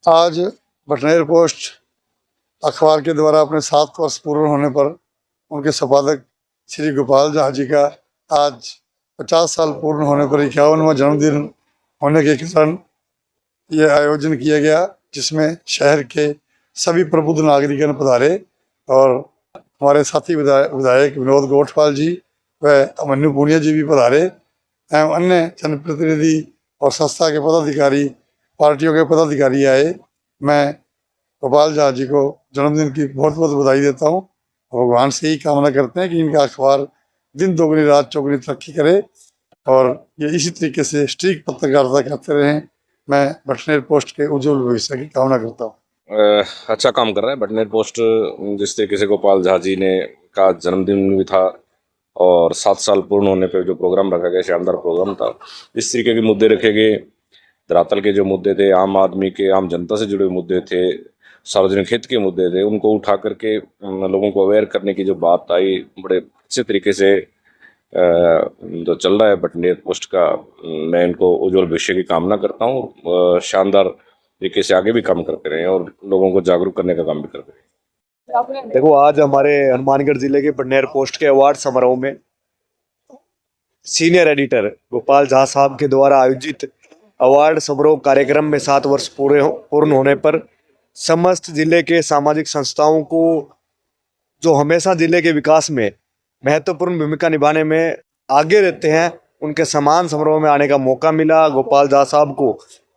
आज बटनेर पोस्ट अखबार के द्वारा अपने 7 वर्ष पूर्ण होने पर उनके संपादक श्री गोपाल झा जी का आज 50 साल पूर्ण होने पर 51वां जन्मदिन होने के कारण यह आयोजन किया गया, जिसमें शहर के सभी प्रबुद्ध नागरिकगण पधारे और हमारे साथी विधायक विनोद गोठवाल जी व अमन्यु पूनिया जी भी पधारे एवं अन्य जनप्रतिनिधि और संस्था के पदाधिकारी, पार्टियों के पदाधिकारी आए। मैं गोपाल झा जी को जन्मदिन की बहुत बहुत बधाई देता हूँ। भगवान से ही कामना करते हैं कि इनका अखबार दिन दोगुनी रात चौगुनी तरक्की करे और ये इसी तरीके से स्ट्रीक पत्रकारिता करते रहें। मैं बटनेर पोस्ट के उज्जवल भविष्य की कामना करता हूँ। अच्छा काम कर रहा है बटनेर पोस्ट। जिस तरीके से गोपाल झा जी ने का जन्मदिन भी था और 7 साल पूर्ण होने पे जो प्रोग्राम रखा गया, शानदार प्रोग्राम था। इस तरीके के मुद्दे रखे गए, धरातल के जो मुद्दे थे, आम आदमी के, आम जनता से जुड़े मुद्दे थे, सार्वजनिक हित के मुद्दे थे, उनको उठा करके लोगों को अवेयर करने की जो बात आई, बड़े अच्छे तरीके से जो चल रहा है बटनेर पोस्ट का। मैं इनको उज्जवल भविष्य की कामना करता हूँ। शानदार तरीके से आगे भी काम करते रहे और लोगों को जागरूक करने का काम भी करते रहे। देखो, आज हमारे हनुमानगढ़ जिले के बटनेर पोस्ट के अवार्ड समारोह में सीनियर एडिटर गोपाल झा साहब के द्वारा आयोजित अवार्ड समारोह कार्यक्रम में 7 वर्ष पूर्ण होने पर समस्त जिले के सामाजिक संस्थाओं को, जो हमेशा जिले के विकास में महत्वपूर्ण भूमिका निभाने में आगे रहते हैं, उनके सम्मान समारोह में आने का मौका मिला। गोपाल झा साहब को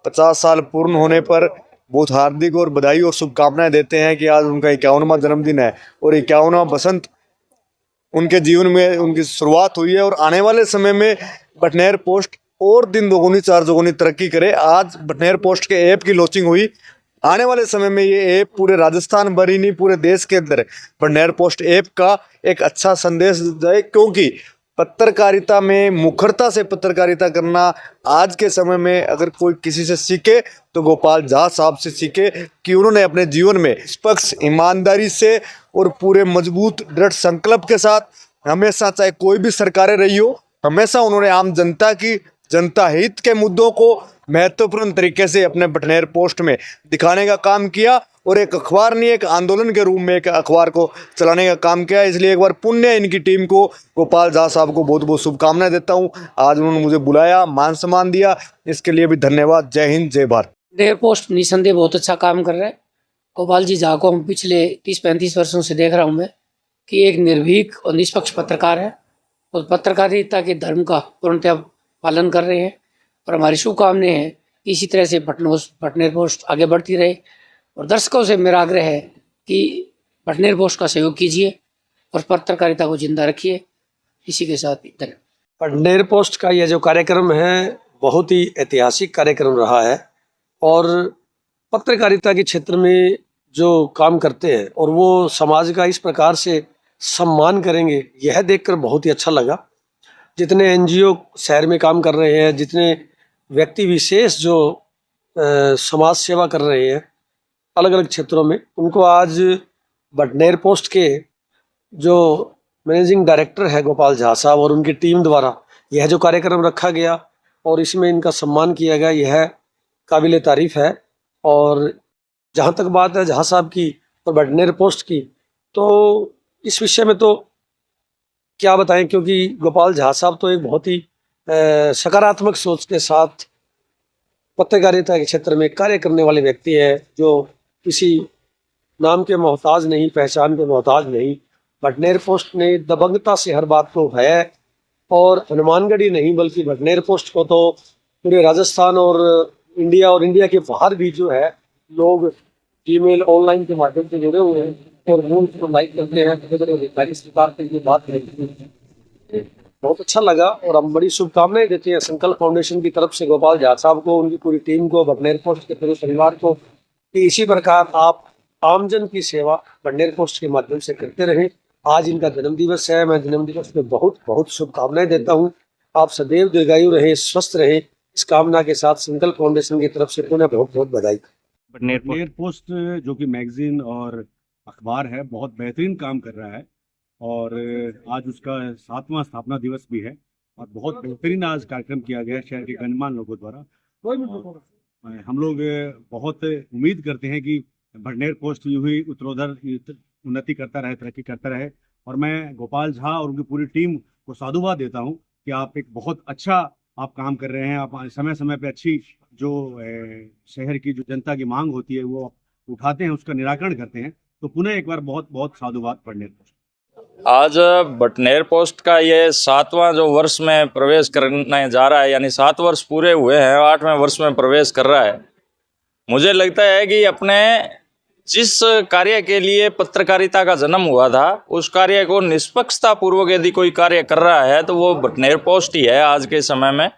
50 साल पूर्ण होने पर बहुत हार्दिक और बधाई और शुभकामनाएं देते हैं कि आज उनका 51वां जन्मदिन है और 51वां बसंत उनके जीवन में उनकी शुरुआत हुई है और आने वाले समय में बटनेर पोस्ट और दिन दोगुनी चार दोगुनी तरक्की करे। आज बटनेर पोस्ट के ऐप की लॉन्चिंग हुई। आने वाले समय में ये ऐप पूरे राजस्थान भर ही नहीं, पूरे देश के अंदर बटनेर पोस्ट ऐप का एक अच्छा संदेश जाए, क्योंकि पत्रकारिता में मुखरता से पत्रकारिता करना आज के समय में अगर कोई किसी से सीखे तो गोपाल झा साहब से सीखे कि उन्होंने अपने जीवन में निष्पक्ष, ईमानदारी से और पूरे मजबूत दृढ़ संकल्प के साथ हमेशा, चाहे कोई भी सरकारें रही हो, हमेशा उन्होंने आम जनता की, जनता हित के मुद्दों को महत्वपूर्ण तरीके से अपने बटनेर पोस्ट में दिखाने का काम किया और एक अखबार नहीं, एक आंदोलन के रूप में एक अखबार को चलाने का काम किया। इसलिए एक बार पुण्य इनकी टीम को, गोपाल झा साहब को बहुत बहुत शुभकामनाएं देता हूं। आज उन्होंने मुझे बुलाया, मान सम्मान दिया, इसके लिए भी धन्यवाद। जय हिंद, जय भारत। बटनेर पोस्ट निसंदेह बहुत अच्छा काम कर रहा है। गोपाल जी झा को हम पिछले 30-35 वर्षों से देख रहा हूँ मैं कि एक निर्भीक और निष्पक्ष पत्रकार है और पत्रकारिता के धर्म का पूर्णतः पालन कर रहे हैं और हमारी शुभकामनाएं हैं कि इसी तरह से बटनेर पोस्ट आगे बढ़ती रहे। और दर्शकों से मेरा आग्रह है कि बटनेर पोस्ट का सहयोग कीजिए और पत्रकारिता को जिंदा रखिए। इसी के साथ धन्यवाद। बटनेर पोस्ट का यह जो कार्यक्रम है बहुत ही ऐतिहासिक कार्यक्रम रहा है और पत्रकारिता के क्षेत्र में जो काम करते हैं और वो समाज का इस प्रकार से सम्मान करेंगे, यह देखकर बहुत ही अच्छा लगा। जितने एनजीओ शहर में काम कर रहे हैं, जितने व्यक्ति विशेष जो समाज सेवा कर रहे हैं अलग अलग क्षेत्रों में, उनको आज बटनेर पोस्ट के जो मैनेजिंग डायरेक्टर है गोपाल झा साहब और उनकी टीम द्वारा यह जो कार्यक्रम रखा गया और इसमें इनका सम्मान किया गया, यह काबिल तारीफ है। और जहाँ तक बात है झा साहब की और बटनेर पोस्ट की, तो इस विषय में तो क्या बताएं, क्योंकि गोपाल झा साहब तो एक बहुत ही सकारात्मक सोच के साथ पत्रकारिता के क्षेत्र में कार्य करने वाले व्यक्ति हैं, जो किसी नाम के मोहताज नहीं, पहचान के मोहताज नहीं। बटनेर पोस्ट ने दबंगता से हर बात को है और हनुमानगढ़ ही नहीं बल्कि बटनेर पोस्ट को तो पूरे राजस्थान और इंडिया के बाहर भी जो है लोग ईमेल ऑनलाइन के माध्यम से जुड़े हुए हैं और वो उसको लाइक करते हैं। सरकार से ये बात है, बहुत अच्छा लगा और हम बड़ी शुभकामनाएं देते हैं संकल्प फाउंडेशन की तरफ से गोपाल झा साहब को, उनकी पूरी टीम को, बटनेर पोस्ट के पूरे परिवार को, कि इसी प्रकार आप आमजन की सेवा बटनेर पोस्ट के माध्यम से करते रहें। आज इनका जन्म दिवस है, मैं जन्म दिवस में बहुत बहुत शुभकामनाएं देता हूं। आप सदैव दीर्घायु रहें, स्वस्थ रहें, इस कामना के साथ संकल्प फाउंडेशन की तरफ से पुनः बहुत बहुत बधाई। बटनेर पोस्ट जो कि मैगजीन और अखबार है, बहुत बेहतरीन काम कर रहा है और आज उसका 7वां स्थापना दिवस भी है और बहुत बेहतरीन आज कार्यक्रम किया गया शहर के गणमान्य लोगों द्वारा। हम लोग बहुत उम्मीद करते हैं कि भटनेर पोस्ट यूं ही उत्तरोत्तर उन्नति करता रहे, तरक्की करता रहे। और मैं गोपाल झा और उनकी पूरी टीम को साधुवाद देता हूं कि आप एक बहुत अच्छा आप काम कर रहे हैं। आप समय समय पे अच्छी जो शहर की जो जनता की मांग होती है वो आप उठाते हैं, उसका निराकरण करते हैं। तो पुनः एक बार बहुत बहुत साधुवाद भटनेर पोस्ट। आज भटनेर पोस्ट का ये 7वां जो वर्ष में प्रवेश करने जा रहा है, यानी 7 वर्ष पूरे हुए हैं, 8वें वर्ष में प्रवेश कर रहा है। मुझे लगता है कि अपने जिस कार्य के लिए पत्रकारिता का जन्म हुआ था उस कार्य को निष्पक्षता पूर्वक यदि कोई कार्य कर रहा है तो वो भटनेर पोस्ट ही है आज के समय में।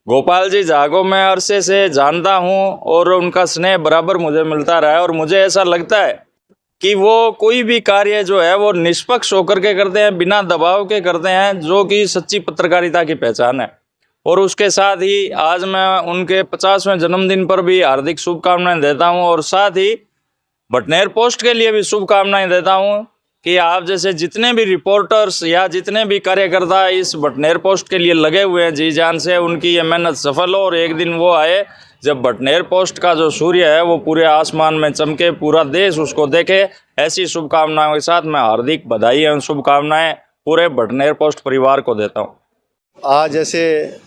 गोपाल जी झा को मैं अरसे से जानता हूँ और उनका स्नेह बराबर मुझे मिलता रहा है, और मुझे ऐसा लगता है कि वो कोई भी कार्य जो है वो निष्पक्ष होकर के करते हैं, बिना दबाव के करते हैं, जो कि सच्ची पत्रकारिता की पहचान है। और उसके साथ ही आज मैं उनके 50वें जन्मदिन पर भी हार्दिक शुभकामनाएं देता हूं, और साथ ही भटनेर पोस्ट के लिए भी शुभकामनाएं देता हूं कि आप जैसे जितने भी रिपोर्टर्स या जितने भी कार्यकर्ता इस भटनेर पोस्ट के लिए लगे हुए हैं जी जान से, उनकी ये मेहनत सफल हो और एक दिन वो आए जब भटनेर पोस्ट का जो सूर्य है वो पूरे आसमान में चमके, पूरा देश उसको देखे। ऐसी शुभकामनाओं के साथ मैं हार्दिक बधाई एवं शुभकामनाएं पूरे भटनेर पोस्ट परिवार को देता हूँ। आज जैसे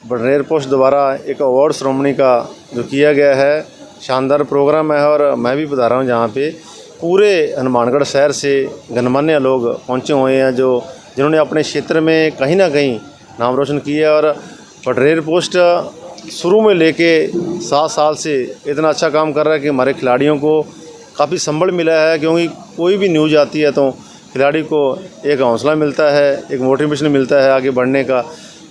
भटनेर पोस्ट द्वारा एक अवार्ड सेरेमनी का जो किया गया है, शानदार प्रोग्राम है, और मैं भी बता रहा हूँ जहाँ पे पूरे हनुमानगढ़ शहर से गणमान्य लोग पहुँचे हुए हैं जो जिन्होंने अपने क्षेत्र में कहीं ना कहीं नाम रोशन किया। और भटनेर पोस्ट शुरू में लेके 7 साल से इतना अच्छा काम कर रहा है कि हमारे खिलाड़ियों को काफ़ी संबल मिला है, क्योंकि कोई भी न्यूज़ आती है तो खिलाड़ी को एक हौसला मिलता है, एक मोटिवेशन मिलता है आगे बढ़ने का,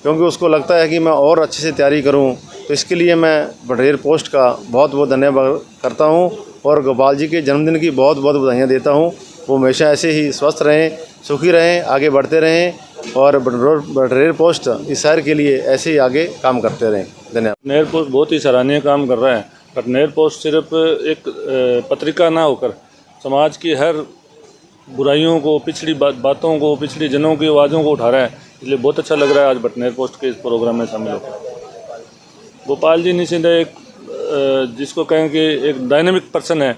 क्योंकि उसको लगता है कि मैं और अच्छे से तैयारी करूं। तो इसके लिए मैं भटनेर पोस्ट का बहुत बहुत धन्यवाद करता हूं और गोपाल जी के जन्मदिन की बहुत बहुत बधाइयाँ देता हूं। वो हमेशा ऐसे ही स्वस्थ रहें, सुखी रहें, आगे बढ़ते रहें, और भटनेर पोस्ट इस शहर के लिए ऐसे ही आगे काम करते रहें। धन्यवाद। भटनेर पोस्ट बहुत ही सराहनीय काम कर रहा है। भटनेर पोस्ट सिर्फ एक पत्रिका ना होकर समाज की हर बुराइयों को, पिछड़ी बातों को, पिछड़ी जनों की आवाज़ों को उठा रहा है। इसलिए बहुत अच्छा लग रहा है आज भटनेर पोस्ट के इस प्रोग्राम में शामिल होकर। गोपाल जी निश्चिंत एक जिसको कहें कि एक डायनेमिक पर्सन है,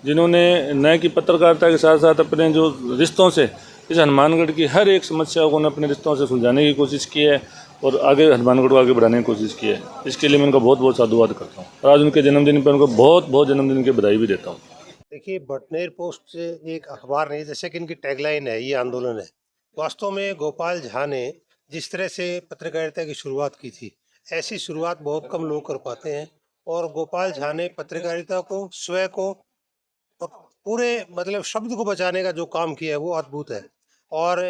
जिन्होंने न कि पत्रकारिता के साथ साथ अपने जो रिश्तों से इस हनुमानगढ़ की हर एक समस्या को अपने रिश्तों से सुलझाने की कोशिश की है और आगे हनुमानगढ़ को आगे बढ़ाने की कोशिश की है। इसके लिए मैं उनका बहुत बहुत साधुवाद करता हूँ और आज उनके जन्मदिन पर उनको बहुत बहुत जन्मदिन की बधाई भी देता हूँ। देखिए, भटनेर पोस्ट एक अखबार नहीं, जैसे कि इनकी टैगलाइन है, ये आंदोलन है। वास्तव में गोपाल झा ने जिस तरह से पत्रकारिता की शुरुआत की थी, ऐसी शुरुआत बहुत कम लोग कर पाते हैं। और गोपाल झा ने पत्रकारिता को, स्वयं को, पूरे मतलब शब्द को बचाने का जो काम किया है वो अद्भुत है। और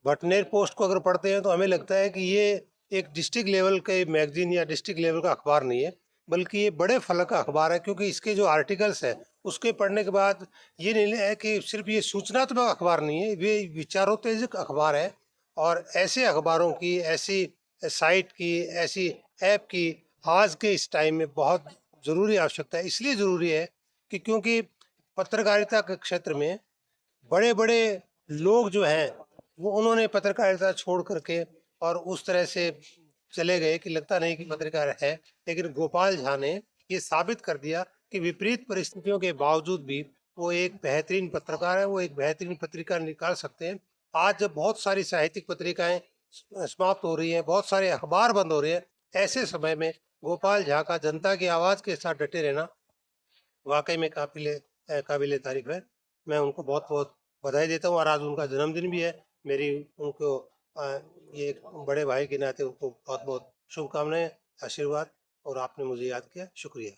भटनेर पोस्ट को अगर पढ़ते हैं तो हमें लगता है कि ये एक डिस्ट्रिक्ट लेवल के मैगजीन या डिस्ट्रिक्ट लेवल का अखबार नहीं है, बल्कि ये बड़े फलक का अखबार है, क्योंकि इसके जो आर्टिकल्स हैं उसके पढ़ने के बाद ये नहीं है कि सिर्फ ये सूचनात्मक अखबार नहीं है, ये विचारोत्तेजक अखबार है। और ऐसे अखबारों की, ऐसी साइट की, ऐसी ऐप की आज के इस टाइम में बहुत ज़रूरी आवश्यकता है। इसलिए ज़रूरी है कि क्योंकि पत्रकारिता के क्षेत्र में बड़े बड़े लोग जो हैं वो उन्होंने पत्रकारिता छोड़ करके और उस तरह से चले गए कि लगता नहीं कि पत्रकार है। लेकिन गोपाल झा ने ये साबित कर दिया कि विपरीत परिस्थितियों के बावजूद भी वो एक बेहतरीन पत्रकार है, वो एक बेहतरीन पत्रिका निकाल सकते हैं। आज जब बहुत सारी साहित्यिक पत्रिकाएं समाप्त हो रही हैं, बहुत सारे अखबार बंद हो रहे हैं, ऐसे समय में गोपाल झा का जनता की आवाज़ के साथ डटे रहना वाकई में काबिले तारीफ है। मैं उनको बहुत बहुत बधाई देता हूँ और आज उनका जन्मदिन भी है। मेरी उनको ये एक बड़े भाई के नाते उनको बहुत बहुत शुभकामनाएं, आशीर्वाद, और आपने मुझे याद किया, शुक्रिया।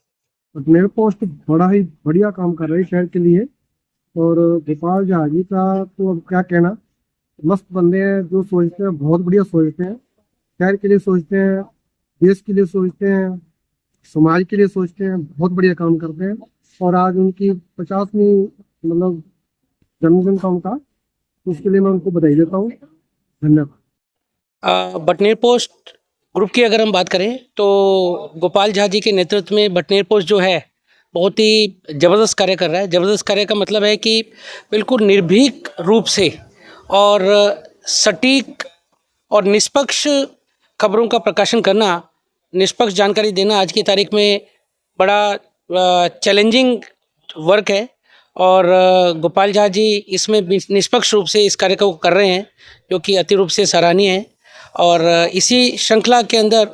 भटनेर पोस्ट बड़ा ही बढ़िया काम कर रही है शहर के लिए। और गोपाल झा जी का तो अब क्या कहना, मस्त बंदे हैं, जो सोचते हैं बहुत बढ़िया सोचते हैं, शहर के लिए सोचते हैं, देश के लिए सोचते हैं, समाज के लिए सोचते हैं, बहुत बढ़िया काम करते हैं। और आज उनकी 50वीं मतलब जन्मदिन का उनका, उसके लिए मैं उनको बधाई देता हूँ। धन्यवाद। भटनेर पोस्ट ग्रुप की अगर हम बात करें तो गोपाल झा जी के नेतृत्व में भटनेर पोस्ट जो है बहुत ही ज़बरदस्त कार्य कर रहा है। ज़बरदस्त कार्य का मतलब है कि बिल्कुल निर्भीक रूप से और सटीक और निष्पक्ष खबरों का प्रकाशन करना, निष्पक्ष जानकारी देना आज की तारीख में बड़ा चैलेंजिंग वर्क है और गोपाल झा जी इसमें निष्पक्ष रूप से इस कार्य को कर रहे हैं, जो कि अति रूप से सराहनीय है। और इसी श्रृंखला के अंदर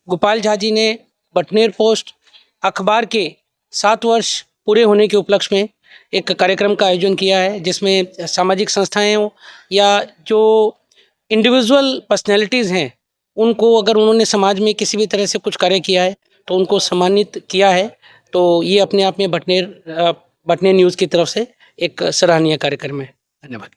गोपाल झा जी ने बटनेर पोस्ट अखबार के 7 वर्ष पूरे होने के उपलक्ष्य में एक कार्यक्रम का आयोजन किया है, जिसमें सामाजिक संस्थाएं हो या जो इंडिविजुअल पर्सनैलिटीज़ हैं, उनको अगर उन्होंने समाज में किसी भी तरह से कुछ कार्य किया है तो उनको सम्मानित किया है। तो ये अपने आप में बटनेर न्यूज़ की तरफ से एक सराहनीय कार्यक्रम है। धन्यवाद।